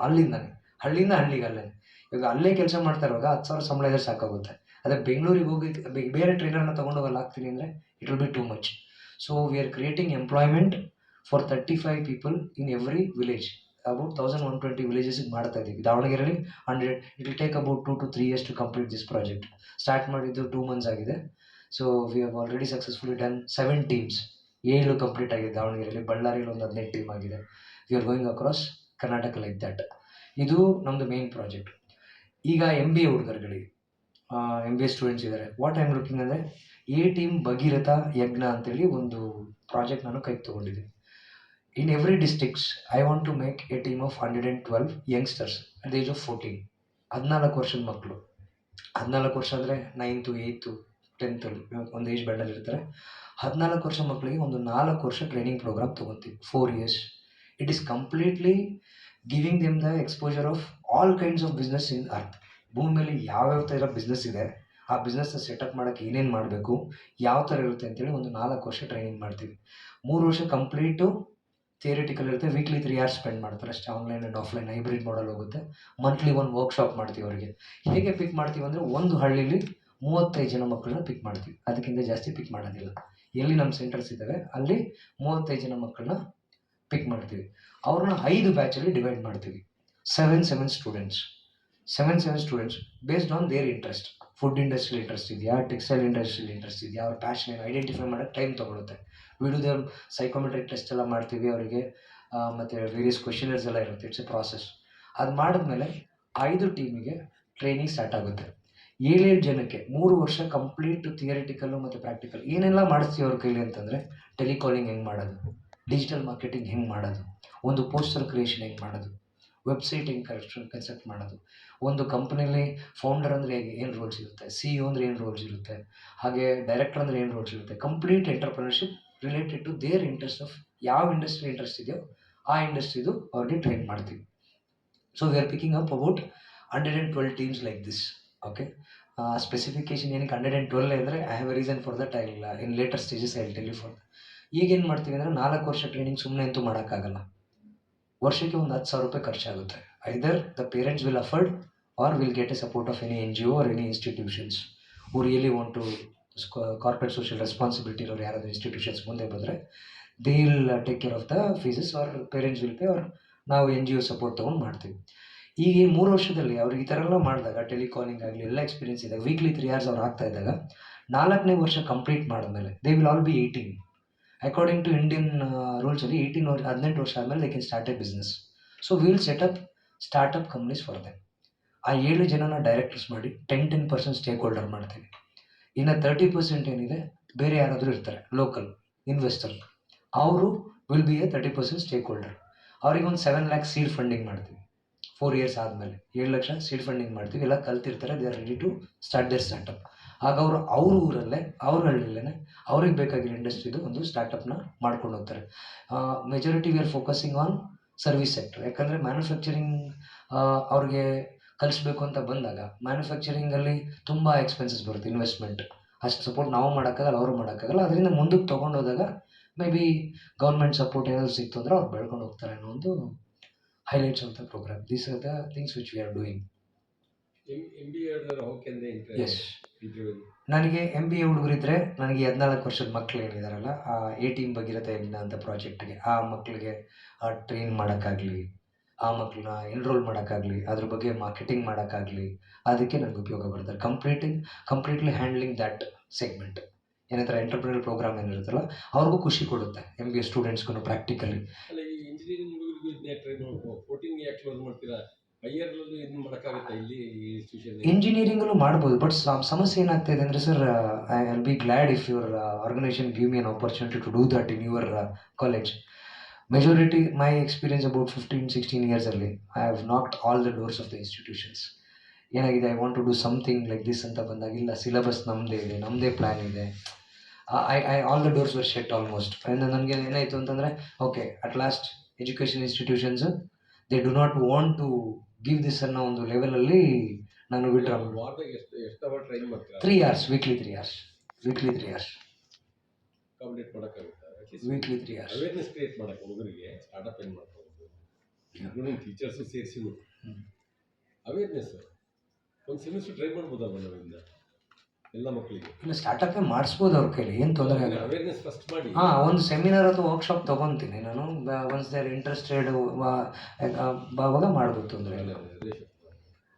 ಹಳ್ಳಿಯಿಂದ ಹಳ್ಳಿಗೆ ಅಲ್ಲೇ. ಇವಾಗ ಅಲ್ಲೇ ಕೆಲಸ ಮಾಡ್ತಾ ಇರುವಾಗ 10,000 ಸಂಬಳ ಇದ್ರೆ ಸಾಕಾಗುತ್ತೆ. ಅದೇ ಬೆಂಗಳೂರಿಗೆ ಹೋಗಿ ಬೇರೆ ಟ್ರೈನರ್ನ ತೊಗೊಂಡೋಗಲ್ಲ ಹಾಕ್ತೀನಿ ಅಂದರೆ it will be too much. So we are creating employment for 35 people in every village. About 1,120 ವಿಲೇಜಸ್ಗೆ ಮಾಡ್ತಾ ಇದ್ದೀವಿ. ದಾವಣಗೆರೆಯಲ್ಲಿ 100. It will take about 2 to 3 years to complete this project. Start ಮಾಡಿದ್ದು 2 months ಆಗಿದೆ. So we have already successfully done 7 teams. 7 complete ಆಗಿದೆ ದಾವಣಗೆರೆಯಲ್ಲಿ. ಬಳ್ಳಾರಿಯಲ್ಲಿ ಒಂದು 15 ಟೀಮ್ ಆಗಿದೆ. We are going across Karnataka like that. ಇದು ನಮ್ಮದು ಮೇನ್ ಪ್ರಾಜೆಕ್ಟ್. ಈಗ MBA ಹುಡುಗರುಗಳಿಗೆ MBA ಸ್ಟೂಡೆಂಟ್ಸ್ ಇದ್ದಾರೆ. ವಾಟ್ ಐ ಆಮ್ ಲುಕಿಂಗ್ ಅಂದರೆ, ಎ ಟೀಮ್ ಭಗೀರಥ ಯಜ್ಞ ಅಂತೇಳಿ ಒಂದು ಪ್ರಾಜೆಕ್ಟ್ ನಾನು ಕೈಗೆ ತೊಗೊಂಡಿದ್ದೀನಿ. In every districts I want to make a team of 112 youngsters at the age of 14. 14 ವರ್ಷದ ಮಕ್ಕಳು. 14 ವರ್ಷ ಅಂದರೆ 9th 8th 10th ಒಂದು ಏಜ್ ಬ್ಯಾಂಡಲ್ಲಿ ಇರ್ತಾರೆ. 14 ವರ್ಷ ಮಕ್ಕಳಿಗೆ ಒಂದು 4 ವರ್ಷ ಟ್ರೈನಿಂಗ್ ಪ್ರೋಗ್ರಾಮ್ ತೊಗೊತೀವಿ, 4 years. It is completely giving them the exposure of all kinds of business in earth. ಭೂಮಿ ಮೇಲೆ ಯಾವ್ಯಾವ ಥರ ಬಿಸ್ನೆಸ್ ಇದೆ, ಆ ಬಿಸ್ನೆಸ್ನ ಸೆಟಪ್ ಮಾಡೋಕ್ಕೆ ಏನೇನು ಮಾಡಬೇಕು, ಯಾವ ಥರ ಇರುತ್ತೆ ಅಂತೇಳಿ ಒಂದು 4 ವರ್ಷ ಟ್ರೈನಿಂಗ್ ಮಾಡ್ತೀವಿ. 3 ವರ್ಷ ಕಂಪ್ಲೀಟು ಥಿಯರಿಟಿಕಲ್ ಇರುತ್ತೆ. ವೀಕ್ಲಿ 3 hours ಸ್ಪೆಂಡ್ ಮಾಡ್ತಾರೆ ಅಷ್ಟೇ. ಆನ್ಲೈನ್ ಆ್ಯಂಡ್ ಆಫ್ಲೈನ್ ಹೈಬ್ರಿಡ್ ಮಾಡಲ್ ಹೋಗುತ್ತೆ. ಮಂತ್ಲಿ ಒಂದು ವರ್ಕ್ಶಾಪ್ ಮಾಡ್ತೀವಿ ಅವರಿಗೆ. ಹೇಗೆ ಪಿಕ್ ಮಾಡ್ತೀವಿ ಅಂದರೆ, ಒಂದು ಹಳ್ಳಿಲಿ 35 ಜನ ಮಕ್ಕಳನ್ನ ಪಿಕ್ ಮಾಡ್ತೀವಿ, ಅದಕ್ಕಿಂತ ಜಾಸ್ತಿ ಪಿಕ್ ಮಾಡೋದಿಲ್ಲ. ಎಲ್ಲಿ ನಮ್ಮ ಸೆಂಟರ್ಸ್ ಇದ್ದಾವೆ ಅಲ್ಲಿ 35 ಜನ ಮಕ್ಕಳನ್ನ ಪಿಕ್ ಮಾಡ್ತೀವಿ. ಅವ್ರನ್ನ 5 ಬ್ಯಾಚಲ್ಲಿ ಡಿವೈಡ್ ಮಾಡ್ತೀವಿ. 7 students based on there interest. Food ಇಂಡಸ್ಟ್ರಿಯಲ್ಲಿ ಇಂಟ್ರೆಸ್ಟ್ ಇದೆಯಾ, ಟೆಕ್ಸ್ಟೈಲ್ ಇಂಡಸ್ಟ್ರಿಯಲ್ಲಿ ಇಂಟ್ರೆಸ್ಟ್ ಇದೆಯಾ, ಅವ್ರ ಪ್ಯಾಷನ್ ಏನು ಐಡೆಂಟಿಫೈ ಮಾಡೋಕ್ಕೆ ಟೈಮ್ ತೊಗೊಳುತ್ತೆ. ವಿಡಿಯೋದ ಸೈಕೋಮೆಟ್ರಿಕ್ ಟೆಸ್ಟ್ ಎಲ್ಲ ಮಾಡ್ತೀವಿ ಅವರಿಗೆ, ಮತ್ತು ವೇರಿಯಸ್ ಕ್ವೆಶನರ್ಸ್ ಎಲ್ಲ ಇರುತ್ತೆ. It's A process. ಅದು ಮಾಡಿದ್ಮೇಲೆ 5 ಟೀಮಿಗೆ ಟ್ರೈನಿಂಗ್ ಸ್ಟಾರ್ಟ್ ಆಗುತ್ತೆ. 7 ಜನಕ್ಕೆ 3 ವರ್ಷ ಕಂಪ್ಲೀಟ್ ಥಿಯರಿಟಿಕಲ್ಲು ಮತ್ತು ಪ್ರಾಕ್ಟಿಕಲ್ ಏನೆಲ್ಲ ಮಾಡಿಸ್ತೀವಿ ಅವ್ರ ಕೈಲಿ ಅಂತಂದರೆ, ಟೆಲಿಕಾಲಿಂಗ್ ಹೆಂಗೆ ಮಾಡೋದು, ಡಿಜಿಟಲ್ ಮಾರ್ಕೆಟಿಂಗ್ ಹೆಂಗೆ ಮಾಡೋದು, ಒಂದು ಪೋಸ್ಟರ್ ಕ್ರಿಯೇಷನ್ ಹೆಂಗೆ ಮಾಡೋದು, ವೆಬ್ಸೈಟ್ ಹೆಂಗೆ ಕನ್ಸೆಪ್ಟ್ ಮಾಡೋದು, ಒಂದು ಕಂಪ್ನಿಲಿ ಫೌಂಡರ್ ಅಂದರೆ ಹೇಗೆ, ಏನು ರೋಲ್ಸ್ ಇರುತ್ತೆ, CEO ಅಂದರೆ ಏನು ರೋಲ್ಸ್ ಇರುತ್ತೆ, ಹಾಗೆ ಡೈರೆಕ್ಟರ್ ಅಂದರೆ ಏನು ರೋಲ್ಸ್ ಇರುತ್ತೆ. Complete entrepreneurship related to their interest of ಯಾವ ಇಂಡಸ್ಟ್ರಿ ಇಂಟ್ರೆಸ್ಟ್ ಇದೆಯೋ ಆ ಇಂಡಸ್ಟ್ರಿದು ಅವ್ರಿಗೆ ಟ್ರೈನ್ ಮಾಡ್ತೀವಿ. So we are picking up about 112 teams like this. Okay, specification ಏನಕ್ಕೆ 112 ಅಂದರೆ I have a reason for that. I ಇಲ್ಲ in later stages I will tell you for. ಈಗೇನು ಮಾಡ್ತೀವಿ ಅಂದರೆ, 4 ವರ್ಷ ಟ್ರೈನಿಂಗ್ ಸುಮ್ಮನೆ ಅಂತೂ ಮಾಡೋಕ್ಕಾಗಲ್ಲ. ವರ್ಷಕ್ಕೆ ಒಂದು 10,000 ರೂಪಾಯಿ ಖರ್ಚಾಗುತ್ತೆ. Either the parents will afford or will get a support of any NGO or any institutions who really want to corporate social responsibility ಇರೋರು ಯಾರಾದರೂ ಇನ್ಸ್ಟಿಟ್ಯೂಷನ್ಸ್ ಮುಂದೆ ಬಂದರೆ they will take care of the fees, or parents will pay, or ನಾವು NGO support ತೊಗೊಂಡು ಮಾಡ್ತೀವಿ. ಈಗ ಈ 3 ವರ್ಷದಲ್ಲಿ ಅವ್ರಿಗೆ ಈ ಥರ ಎಲ್ಲ ಮಾಡಿದಾಗ, ಟೆಲಿಕಾಲಿಂಗ್ ಆಗಲಿ ಎಲ್ಲ ಎಕ್ಸ್ಪೀರಿಯನ್ಸ್ ಇದ್ದಾಗ, ವೀಕ್ಲಿ 3 hours ಅವ್ರು ಆಗ್ತಾ ಇದ್ದಾಗ, 4ನೇ ವರ್ಷ ಕಂಪ್ಲೀಟ್ ಮಾಡಿದ್ಮೇಲೆ they will all be 18. According to Indian ರೂಲ್ಸಲ್ಲಿ 18 ವರ್ಷ ಆದಮೇಲೆ they can start a business. So will set up startup companies for them. ಆ 7 ಜನನ ಡೈರೆಕ್ಟರ್ಸ್ ಮಾಡಿ 10% ಸ್ಟೇಕ್ ಹೋಲ್ಡರ್ ಮಾಡ್ತೀವಿ. ಇನ್ನು 30% ಏನಿದೆ, ಬೇರೆ ಯಾರಾದರೂ ಇರ್ತಾರೆ ಲೋಕಲ್ ಇನ್ವೆಸ್ಟರ್, ಅವರು will be A 30% stake holder. ಅವ್ರಿಗೆ ಒಂದು 7 lakhs ಸೀಡ್ ಫಂಡಿಂಗ್ ಮಾಡ್ತೀವಿ. 4 years ಆದಮೇಲೆ 7 ಲಕ್ಷ ಸೀಡ್ ಫಂಡಿಂಗ್ ಮಾಡ್ತೀವಿ. ಎಲ್ಲ ಕಲ್ತಿರ್ತಾರೆ, they are ready to start their startup. ಆಗ ಅವರು ಅವ್ರ ಊರಲ್ಲೇ, ಅವ್ರ ಹಳ್ಳಿಯಲ್ಲೇ ಅವ್ರಿಗೆ ಬೇಕಾಗಿರೋ ಇಂಡಸ್ಟ್ರಿದು ಒಂದು ಸ್ಟಾರ್ಟಪ್ನ ಮಾಡ್ಕೊಂಡು ಹೋಗ್ತಾರೆ. Majority we are focusing on service sector. ಯಾಕಂದರೆ ಮ್ಯಾನುಫ್ಯಾಕ್ಚರಿಂಗ್ ಅವ್ರಿಗೆ ಕಲಿಸ್ಬೇಕು ಅಂತ ಬಂದಾಗ ಮ್ಯಾನುಫ್ಯಾಕ್ಚರಿಂಗಲ್ಲಿ ತುಂಬ ಎಕ್ಸ್ಪೆನ್ಸಸ್ ಬರುತ್ತೆ, ಇನ್ವೆಸ್ಟ್ಮೆಂಟ್. ಅಷ್ಟು ಸಪೋರ್ಟ್ ನಾವು ಮಾಡೋಕ್ಕಾಗಲ್ಲ, ಅವರು ಮಾಡೋಕ್ಕಾಗಲ್ಲ. ಅದರಿಂದ ಮುಂದಕ್ಕೆ ತೊಗೊಂಡೋದಾಗ ಮೇ ಬಿ ಗೌರ್ಮೆಂಟ್ ಸಪೋರ್ಟ್ ಏನಾದರೂ ಸಿಕ್ತು ಅಂದರೆ ಅವ್ರು ಬೆಳ್ಕೊಂಡು ಹೋಗ್ತಾರೆ ಅನ್ನೋ ಒಂದು highlights of the program. These are the things which we are doing. MBA how can they Yes. ನನಗೆ MBA ಹುಡುಗರಿದ್ರೆ, ನನಗೆ 14 ವರ್ಷದ ಮಕ್ಕಳು ಏನಿದಾರಲ್ಲ, ಆ ಎ ಟೀಮ್ ಭಗೀರಥ ಯಜ್ಞ ಅಂತ ಪ್ರಾಜೆಕ್ಟ್ಗೆ ಆ ಮಕ್ಕಳಿಗೆ ಟ್ರೈನ್ ಮಾಡೋಕ್ಕಾಗಲಿ, ಆ ಮಕ್ಕಳನ್ನ ಎನ್ರೋಲ್ ಮಾಡೋಕ್ಕಾಗಲಿ, ಅದ್ರ ಬಗ್ಗೆ ಮಾರ್ಕೆಟಿಂಗ್ ಮಾಡೋಕ್ಕಾಗಲಿ, ಅದಕ್ಕೆ ನನಗೆ ಉಪಯೋಗ ಬರ್ತಾರೆ. Completely handling that segment. ಏನಂತಾರೆ ಎಂಟರ್ಪ್ರಿನರ್ ಪ್ರೋಗ್ರಾಮ್ ಏನಿರುತ್ತಲ್ಲ, ಅವ್ರಿಗೂ ಖುಷಿ ಕೊಡುತ್ತೆ. MBA ಸ್ಟೂಡೆಂಟ್ಸ್ಗೂ practically. ಇಂಜಿನಿಯರಿಂಗ್ 14 ಯಾಕೆ ಕ್ಲೋಸ್ ಮಾಡ್ತೀರಾ? ಹೈಯರ್ಲೂ ಇದನ್ನ ಮಾಡೋಕ್ಕಾಗುತ್ತೆ ಇಲ್ಲಿ ಇನ್ಸ್ಟಿಟ್ಯೂಷನ್? ಇಂಜಿನಿಯರಿಂಗಲ್ಲೂ ಮಾಡ್ಬೋದು, ಬಟ್ ಸಮಸ್ಯೆ ಏನಾಗ್ತಾಯಿದೆ ಅಂದರೆ, sir, I will be glad if your organisation give me an opportunity to do that in your college. Majority my experience about 15-16 yearsಲ್ಲಿ I have knocked all the doors of the institutions. ಏನಾಗಿದೆ, I want to do something like this ಅಂತ ಬಂದಾಗ, ಇಲ್ಲ syllabus ನಮ್ಮದೇ ಇದೆ, ನಮ್ಮದೇ plan ಇದೆ. I all the doors were shut almost. ನನಗೆ ಏನಾಯಿತು ಅಂತಂದರೆ, okay, at last education institutions they do not want to give this ಅನ್ನೋ ಒಂದು ಲೆವೆಲಲ್ಲಿ ನಾನು ವಿಡ್ರಾ ಮಾಡಿ. ವಾರದಾಗ ಎಷ್ಟು ಅವರ್ ಟ್ರೈನ್ ಮಾಡ್ತೀರಾ? 3 hours, ವೀಕ್ಲಿ 3 hours ಕಂಪ್ಲೀಟ್ ಮಾಡೋಕ್ಕಾಗುತ್ತಾ? ವೀಕ್ಲಿ 3 hours ಅವೇರ್ನೆಸ್ ಕ್ರಿಯೇಟ್ ಮಾಡೋಕ್ಕೆ ಹುಡುಗರಿಗೆ ಸ್ಟಾರ್ಟಪ್ ಏನು ಮಾಡ್ಬೋದು, ಇನ್ಕ್ಲೂಡಿಂಗ್ ಟೀಚರ್ಸು ಸೇರಿಸಿ ಅವೇರ್ನೆಸ್ ಒಂದು ಸೆಮಿಸ್ಟರ್ ಟ್ರೈ ಮಾಡ್ಬೋದಲ್ವ ನಾವಿಂದ ಎಲ್ಲ ಮಕ್ಕಳಿಗೆ? ಇಲ್ಲ, ಸ್ಟಾರ್ಟಪ್ಪೇ ಮಾಡಿಸ್ಬೋದು ಅವ್ರ ಕೈಲಿ, ಏನು ತೊಂದರೆ ಆಗಲ್ಲ. ಅವೇರ್ನೆಸ್ ಫಸ್ಟ್ ಮಾಡಿ. ಒಂದು ಸೆಮಿನಾರ್ ಅಥವಾ ವರ್ಕ್ಶಾಪ್ ತೊಗೊತೀನಿ ನಾನು. ಒನ್ಸ್ ದೇ ಆರ್ ಇಂಟ್ರೆಸ್ಟೆಡ್ ಆವಾಗ ಮಾಡ್ಬೋದು, ತೊಂದರೆ ಇಲ್ಲ.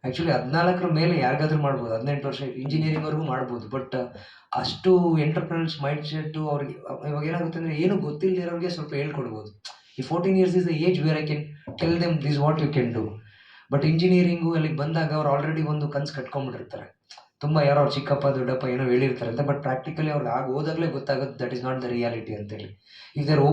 ಆ್ಯಕ್ಚುಲಿ 14 ಮೇಲೆ ಯಾರಿಗಾದ್ರೂ ಮಾಡ್ಬೋದು, 18 ವರ್ಷ ಇಂಜಿನಿಯರಿಂಗ್ವರೆಗೂ ಮಾಡ್ಬೋದು. ಬಟ್ ಅಷ್ಟು ಎಂಟರ್ಪ್ರಿನರ್ಸ್ ಮೈಂಡ್ ಸೆಟ್ಟು ಅವ್ರಿಗೆ ಇವಾಗ ಏನಾಗುತ್ತೆ ಅಂದರೆ, ಏನು ಗೊತ್ತಿಲ್ಲದಿರೋರಿಗೆ ಸ್ವಲ್ಪ ಹೇಳ್ಕೊಡ್ಬೋದು. ಈ 14 years is the age where I can tell them this what you can do. But engineering ಅಲ್ಲಿಗೆ ಬಂದಾಗ ಅವ್ರು ಆಲ್ರೆಡಿ ಒಂದು ಕನ್ಸು ಕಟ್ಕೊಂಡ್ಬಿಟ್ಟಿರ್ತಾರೆ. ತುಂಬ ಯಾರೋ ಅವ್ರ ಚಿಕ್ಕಪ್ಪ ದೊಡ್ಡಪ್ಪ ಏನೋ ಹೇಳಿರ್ತಾರಂತೆ, ಬಟ್ ಪ್ರಾಕ್ಟಿಕಲಿ ಅವ್ರಿಗೆ ಆಗ ಹೋದಾಗಲೇ ಗೊತ್ತಾಗುತ್ತೆ that is not the reality ಅಂತೇಳಿ. ಇಫ್ ದೇ ಆರ್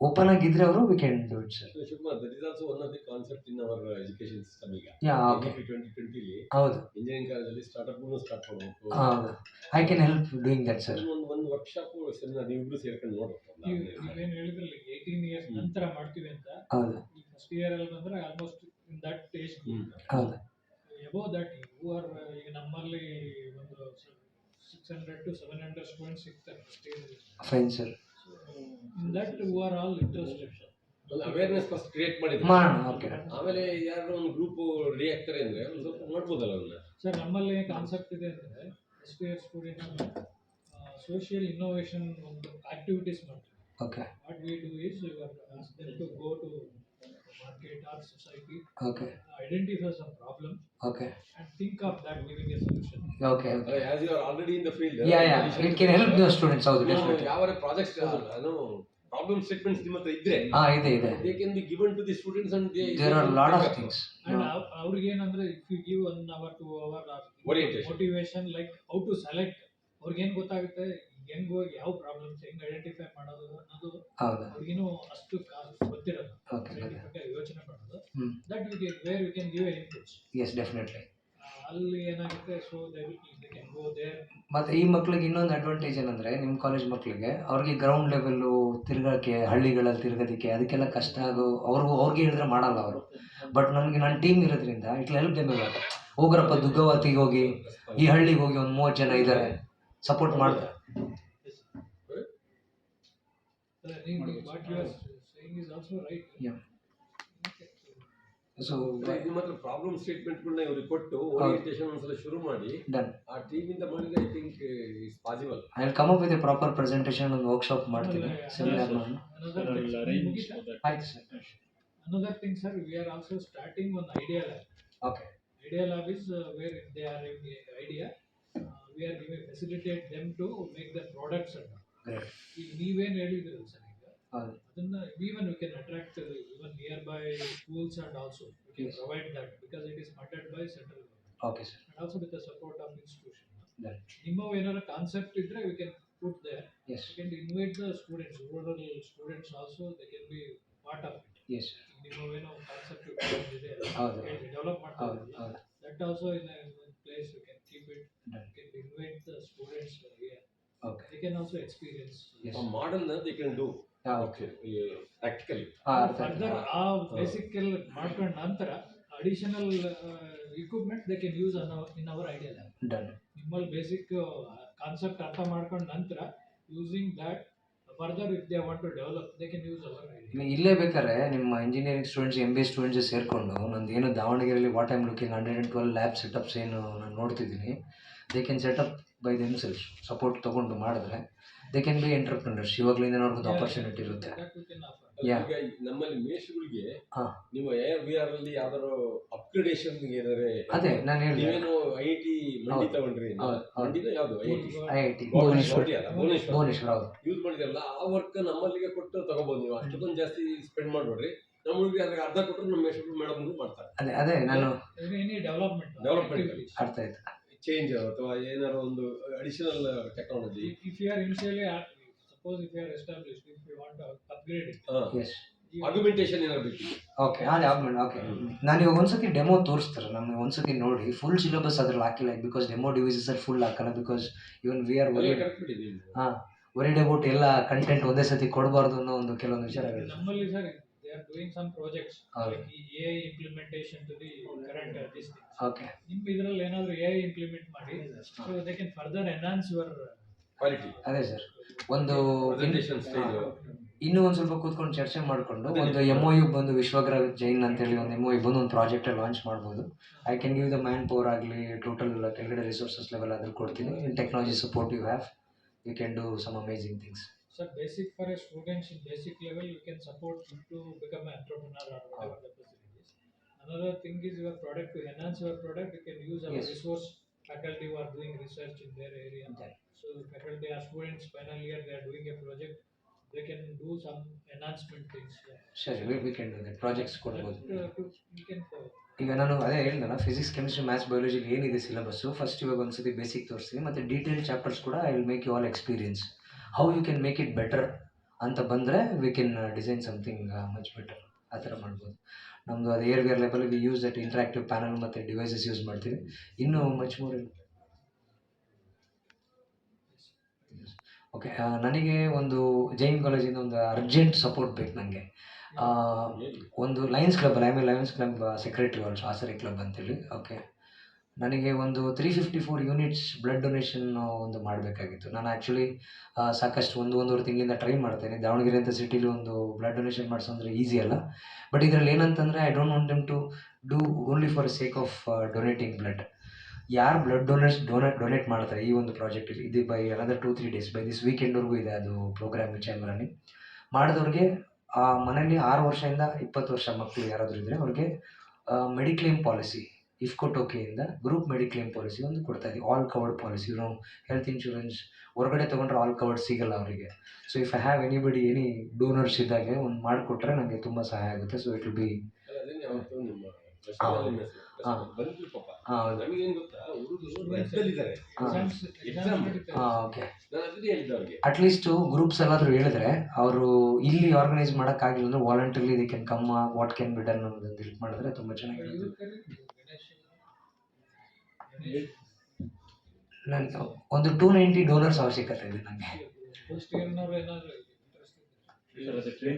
ಓಪನ್ ಆಗಿದ್ರೆ ಅವರು we can do it sir. So, Shubham, that is also one of the concept in our education system ಈಗ. ಯಾ ಓಕೆ. NEP 2020 ಲಿ ಹೌದು engineering ಕಾಲೇಜಲ್ಲಿ ಸ್ಟಾರ್ಟ್ಅಪ್ ಸ್ಟಾರ್ಟ್ ಮಾಡಬೇಕು. ಹೌದು, I can help doing that sir. ಒಂದು workshop seminar ನೀವಿಬ್ರು ಸೇರ್ಕೊಂಡು ನೋಡ್ಬೇಕು. ನೀವೇನು ಹೇಳಿದ್ರಲ್ಲಿ 18 ಇಯರ್ಸ್ ನಂತರ ಮಾಡ್ತೀವಿ ಅಂತ. ಹೌದು ಈ ಫಸ್ಟ್ ಇಯರ್ ಅಲ್ಲಿ ಬಂದ್ರೆ ಆಲ್ಮೋಸ್ಟ್ ಇನ್ ದಟ್ ಏಜ್ ಹೌದು ಅಬೌವ್ ದಟ್ ಯು ಆರ್. ಈಗ ನಮ್ಮಲ್ಲಿ ಒಂದು 600 to 700 ಸ್ಟೂಡೆಂಟ್ಸ್ ಸಿಗ್ತಾರೆ first year. Fine sir. In that you are all interested. ಒಂದು ಅವೇರ್ನೆಸ್ ಫಸ್ಟ್ ಕ್ರಿಯೇಟ್ ಮಾಡಿದ್ರೆ ಮಾಡೋಣ. ಓಕೆ ಆಮೇಲೆ ಯಾರು ಒಂದು ಗ್ರೂಪ್ ರೆಡಿ ಆಗ್ತಾರೆ ಅಂದ್ರೆ ಒಂದು ಸ್ವಲ್ಪ ಮಾಡ್ಬೋದಲ್ಲ ಅವನ್ನ. ಸರ್ ನಮ್ಮಲ್ಲಿ ಕಾನ್ಸೆಪ್ಟ್ ಇದೆ ಅಂದರೆ first year students social innovation ಒಂದು ಆಕ್ಟಿವಿಟೀಸ್ ಮಾಡ್ತೀವಿ. Okay what we do is you are ask them to go to market or society, okay identify some problem okay and think of that giving a solution. Okay As you are already in the field, yeah it can help the students. ಹೌದು definitely. ಯಾವ projects problem statements ನಿಮ್ಮ ಹತ್ರ ಇದ್ರೆ ಇದೆ they can be given to the students and there are lot of things. And ಅವ್ರಿಗೆ ಏನಂದ್ರೆ if you give 1 hour 2 hour Orientation. motivation like how to select, ಅವ್ರಿಗೆ ಏನು ಗೊತ್ತಾಗುತ್ತೆ ಹೆಂಗ್ ಹೋಗಿ ಯಾವ ಪ್ರಾಬ್ಲಮ್ಸ್ ಹೆಂಗ್ ಐಡೆಂಟಿಫೈ ಮಾಡೋದು ಅನ್ನೋದು ಹೌದು ಅವ್ರಿಗೇನು ಅಷ್ಟು ಗೊತ್ತಿರಲ್ಲ. ಓಕೆ ಓಕೆ ಯೋಚನೆ ಮಾಡೋದು hmm that where we can give inputs. Yes definitely. ಅಲ್ಲಿ ಏನಾಗುತ್ತೆ so they can go there. ಮತ್ತು ಈ ಮಕ್ಳಿಗೆ ಇನ್ನೊಂದು ಅಡ್ವಾಂಟೇಜ್ ಏನಂದರೆ ನಿಮ್ಮ ಕಾಲೇಜ್ ಮಕ್ಕಳಿಗೆ ಅವ್ರಿಗೆ ಗ್ರೌಂಡ್ ಲೆವೆಲ್ಲು ತಿರ್ಗೋಕ್ಕೆ, ಹಳ್ಳಿಗಳಲ್ಲಿ ತಿರ್ಗೋದಕ್ಕೆ ಅದಕ್ಕೆಲ್ಲ ಕಷ್ಟ ಅವ್ರಿಗೆ ಹೇಳಿದ್ರೆ ಮಾಡಲ್ಲ ಅವರು. ಬಟ್ ನನಗೆ ನನ್ನ ಟೀಮ್ ಇರೋದ್ರಿಂದ ಇಟ್ ಹೆಲ್ಪ್ ದೆಮ್ ಇವಾಗ. ಹೋಗ್ರಪ್ಪ ದುಗ್ಗವತಿಗೆ ಹೋಗಿ, ಈ ಹಳ್ಳಿಗೆ ಹೋಗಿ ಒಂದು 30 ಜನ ಇದ್ದಾರೆ ಸಪೋರ್ಟ್ ಮಾಡ್ತಾರೆ. What you are saying is also right. Yeah. So ಇದು ಮಾತ್ರ ಪ್ರಾಬ್ಲಮ್ ಸ್ಟೇಟ್ಮೆಂಟ್ಗಳನ್ನ ಇವ್ರಿಗೆ ಕೊಟ್ಟು ಓರಿಯೆಂಟೇಷನ್ ಒಂದ್ಸಲ ಶುರು ಮಾಡಿ ಡನ್. ಆ ಟೀಮ್ ಇಂದ ಮಾಡಿದ್ರೆ I think it's possible. I will come up with A proper presentation, ಒಂದು ವರ್ಕ್ಶಾಪ್ ಮಾಡ್ತೀನಿ, ಸೆಮಿನಾರ್ ಮಾಡೋಣ. ಆಯ್ತು sir. Another thing, sir, we are also starting one idea lab. Okay Idea lab is where if they are having an idea, we are giving facilitate them to make the products and all. Great. ಈಗ ನೀವೇನು ಹೇಳಿದ್ರಲ್ಲ sir, ಈಗ ಹೌದು ಅದನ್ನ even we can attract even nearby schools and also we can Yes. provide that because it is funded by central government okay sir. and also with the support of institution. Done. ನಿಮ್ಮ ಏನಾರ concept ಇದ್ರೆ we can put there. Yes We can invite the students, rural students also, they can be part of it. Yes ನಿಮ್ಮವೇನೋ concept ಇದೆ ಹೌದು develop ಮಾಡ್ತಾ ಹೌದು ಇದ್ದೀವಿ. ಹೌದು That also in a place we can keep it. Done. We can invite the students here. Okay They can also experience. Yes ಆ model ನ they can do okay practically. ಅರ್ಥ Further ಆಯ್ತು. ಆ ಬೇಸಿಕ್ ಮಾಡ್ಕೊಂಡ ನಂತರ additional equipment they can use in our idea lab. Done. ನಿಮ್ಮಲ್ಲಿ basic concept ಅರ್ಥ ಮಾಡ್ಕೊಂಡ ನಂತರ using that further if they want to develop they can use our idea. ಇಲ್ಲೇ ಬೇಕಾದ್ರೆ ನಿಮ್ಮ ಇಂಜಿನಿಯರಿಂಗ್ ಸ್ಟೂಡೆಂಟ್ಸ್, MBA ಸ್ಟೂಡೆಂಟ್ಸ್ ಸೇರಿಕೊಂಡು ನಂದು ಏನು ದಾವಣಗೆರೆಯಲ್ಲಿ what I'm looking 112 lab setups ಏನು ನಾನು ನೋಡ್ತಿದ್ದೀನಿ, they can set up by themselves. Support ತೊಗೊಂಡು ಮಾಡಿದ್ರೆ ದೇ ಕ್ಯಾನ್ ಬಿ ಎಂಟರ್ಪ್ರಿನರ್ಸ್. ಇವಾಗಲಿಂದ ಅವ್ರಿಗೊಂದು ಆಪರ್ಚುನಿಟಿ ಇರುತ್ತೆ. That we can offer. Yeah. ಈಗ ನಮ್ಮಲ್ಲಿ ಮೇಷ್ಗಳಿಗೆ ಹಾ. ನೀವು AR/VR ಅಲ್ಲಿ ಯಾವ್ದಾರು ಅಪ್ಗ್ರೇಡೇಷನ್ ಏನಾದ್ರೆ ಅದೇ ನಾನು ಹೇಳಿದೆ, ನೀವೇನು IIT ಮಂಡಿ ತಗೊಂಡ್ರಿ, ಹೌದು, ಹೌದು. ಮಂಡಿನ ಯಾವ್ದು IIT ಭುವನೇಶ್ವರ್ ಭುವನೇಶ್ವರ್. ಹೌದು ಯೂಸ್ ಮಾಡಿದ್ರಲ್ಲ ಆ ವರ್ಕ್ ನಮ್ಮಲ್ಲಿಗೆ ಕೊಟ್ಟು ತಗೋಬಹುದು. ನೀವು ಅಷ್ಟೊಂದು ಜಾಸ್ತಿ ಸ್ಪೆಂಡ್ ಮಾಡ್ಬೇಡ್ರಿ. ನಮ್ಮ ಹುಡುಗಿ ಅದ್ರಾಗ ಅರ್ಧ ಕೊಟ್ಟರು ನಮ್ಮ ಮೇಷ್ಟ್ರು ಮೇಡಮ್ ಮಾಡ್ತಾರೆ. ಅದೇ ನಾನು Any development Development. ಅರ್ಥ ಆಯ್ತು. ಚೇಂಜ್ ಅಥವಾ ಏನಾರು ಒಂದು additional technology. If you are initially, suppose if you are established, if you want to upgrade it, yes argumentation ಏನಾರು ಬೇಕು. ಓಕೆ ಅದೇ ಆಗ್ಮೇಲೆ ಓಕೆ. ನಾನು ಇವಾಗ ಒಂದ್ಸತಿ ಡೆಮೋ ತೋರಿಸ್ತಾರೆ ನಮಗೆ, ಒಂದ್ಸತಿ ನೋಡಿ ಫುಲ್ ಸಿಲೆಬಸ್ ಅದ್ರಲ್ಲಿ ಹಾಕಿಲ್ಲ. ಬಿಕಾಸ್ ಡೆಮೋ ಡಿವೈಸಸ್ ಅಲ್ಲಿ ಫುಲ್ ಹಾಕಲ್ಲ. Because even we are correct ಬಿಡಿ ನೀವು. ಹಾಂ ವರಿಡ್ ಅಬೌಟ್ ಎಲ್ಲ ಕಂಟೆಂಟ್ ಒಂದೇ ಸತಿ ಕೊಡಬಾರ್ದು ಅನ್ನೋ ಒಂದು ಕೆಲವೊಂದು ವಿಚಾರಗಳು. ನಮ್ಮಲ್ಲಿ sir they are doing some projects ಹೌದು. like AI implementation to the current these things. Okay ನಿಮ್ಮ ಇದರಲ್ಲಿ ಏನಾದರೂ AI ಇಂಪ್ಲಿಮೆಂಟ್ ಮಾಡಿ so they can further enhance your quality ಅದೇ ಸರ್. ಒಂದು ಪ್ರೆಸೆಂಟೇಷನ್ ಸ್ಟೈಲ್ ಇನ್ನೂ ಒಂದು ಸ್ವಲ್ಪ ಕೂತ್ಕೊಂಡು ಚರ್ಚೆ ಮಾಡಿಕೊಂಡು ಒಂದು MOU ಬಂದು ವಿಶ್ವಗ್ರಹ ಜೈನ್ ಅಂತೇಳಿ ಒಂದು MOU ಬಂದು ಒಂದು ಪ್ರಾಜೆಕ್ಟ್ ಲಾಂಚ್ ಮಾಡ್ಬೋದು. I can give the manpower ಆಗಲಿ, ಟೋಟಲ್ ಕೆಳಗಡೆ ರಿಸೋರ್ಸಸ್ ಲೆವೆಲ್ ಅದ್ರಲ್ಲಿ ಕೊಡ್ತೀನಿ. In technology support you have, you can do some amazing things. so basic for a students in basic level you can support them to become an entrepreneur or whatever the facility is. Another thing is your product, to enhance your product you can use our Yes. resource faculty who are doing research in their area. Okay. So faculty or students final year they are doing a project, they can do some enhancement things. ಸರಿ, we can do that. Projects ಕೊಡ್ಬೋದು. You can follow. ಈಗ ನಾನು ಅದೇ ಹೇಳಿದ್ನಲ್ಲ, physics, chemistry, maths, ಬಯಾಲಜಿಲಿ ಏನಿದೆ syllabus, first ಇವಾಗ ಒಂದ್ಸತಿ basic ತೋರಿಸ್ತೀನಿ, ಮತ್ತು ಡೀಟೇಲ್ ಚಾಪ್ಟರ್ಸ್ ಕೂಡ I will make you all experience how you can make it better ಅಂತ ಬಂದರೆ we can design something much better. ಆ ಥರ ಮಾಡ್ಬೋದು. ನಮ್ಮದು ಅದು air level we use that interactive panel ಮತ್ತು ಡಿವೈಸಸ್ ಯೂಸ್ ಮಾಡ್ತೀವಿ. ಇನ್ನೂ ಮಚ್ ಮೋರ್. ಓಕೆ, ನನಗೆ ಒಂದು ಜೈನ್ ಕಾಲೇಜಿಂದ ಒಂದು ಅರ್ಜೆಂಟ್ ಸಪೋರ್ಟ್ ಬೇಕು ನನಗೆ. ಒಂದು Lions club, I mean Lions club secretary also, ಆಸರೆ ಕ್ಲಬ್ ಅಂತೇಳಿ. ಓಕೆ, ನನಗೆ ಒಂದು 354 ಯೂನಿಟ್ಸ್ ಬ್ಲಡ್ ಡೊನೇಷನ್ ಒಂದು ಮಾಡಬೇಕಾಗಿತ್ತು. ನಾನು ಆ್ಯಕ್ಚುಲಿ ಸಾಕಷ್ಟು ಒಂದೂವರೆ ತಿಂಗಳಿಂದ ಟ್ರೈ ಮಾಡ್ತೇನೆ. ದಾವಣಗೆರೆ ಅಂತ ಸಿಟಿಲಿ ಒಂದು ಬ್ಲಡ್ ಡೊನೇಷನ್ ಮಾಡಿಸೋಂದ್ರೆ ಈಸಿ ಅಲ್ಲ. ಬಟ್ ಇದರಲ್ಲಿ ಏನಂತಂದರೆ I don't want them to do only for sake of donating blood. ಯಾರು ಬ್ಲಡ್ ಡೊನೇಟ್ ಮಾಡ್ತಾರೆ ಈ ಒಂದು ಪ್ರಾಜೆಕ್ಟಲ್ಲಿ, ಇದು by another 2-3 days, by this ವೀಕೆಂಡ್ವರೆಗೂ ಇದೆ ಅದು ಪ್ರೋಗ್ರಾಮ್ ಚೇಂಬರಲ್ಲಿ. ಮಾಡಿದವ್ರಿಗೆ ಆ ಮನೇಲಿ 6 ವರ್ಷದಿಂದ 20 ವರ್ಷ ಮಕ್ಕಳು ಯಾರಾದರೂ ಇದ್ದರೆ ಅವ್ರಿಗೆ ಮೆಡಿಕ್ಲೇಮ್ ಪಾಲಿಸಿ, ಇಫ್ಕೋ ಟೋಕೆಯಿಂದ ಗ್ರೂಪ್ ಮೆಡಿಕ್ಲೇಮ್ ಪಾಲಿಸಿ ಒಂದು ಕೊಡ್ತಾ ಇದ್ದೀವಿ. All covered policy. Health insurance ಹೊರಗಡೆ ತೊಗೊಂಡ್ರೆ ಆಲ್ ಕವರ್ಡ್ ಸಿಗಲ್ಲ ಅವರಿಗೆ. So if I have anybody any donors ಇದ್ದಾಗೆ ಒಂದು ಮಾಡಿಕೊಟ್ರೆ ನನಗೆ ತುಂಬ ಸಹಾಯ ಆಗುತ್ತೆ. So it will be. ಬಂದ್ರು ಪಾಪ. ಹೌದು. ನಮಗೇನು ಗೊತ್ತಾ, ಹುಡುಗರು ಎಕ್ಸಾಮ್ ಓಕೆ, ನಾನು ಅದನ್ನೇ ಹೇಳಿದ್ದೆ ಅವ್ರಿಗೆ. ಅಟ್ಲೀಸ್ಟು ಗ್ರೂಪ್ಸ್ ಎಲ್ಲಾದರೂ ಹೇಳಿದ್ರೆ ಅವರು ಇಲ್ಲಿ ಆರ್ಗನೈಸ್ ಮಾಡೋಕ್ಕಾಗಿಲ್ಲ ಅಂದರೆ voluntarily the can come, what can be done ಅನ್ನೋದೊಂದು ಹೆಲ್ಪ್ ಮಾಡಿದ್ರೆ ತುಂಬ ಚೆನ್ನಾಗಿರುತ್ತೆ. ನನಗೆ ಒಂದು 290 ಡೋನರ್ಸ್ ಅವಶ್ಯಕತೆ ಇದೆ ನನಗೆ. First year ಏನಾದ್ರು interest ಇದೆ.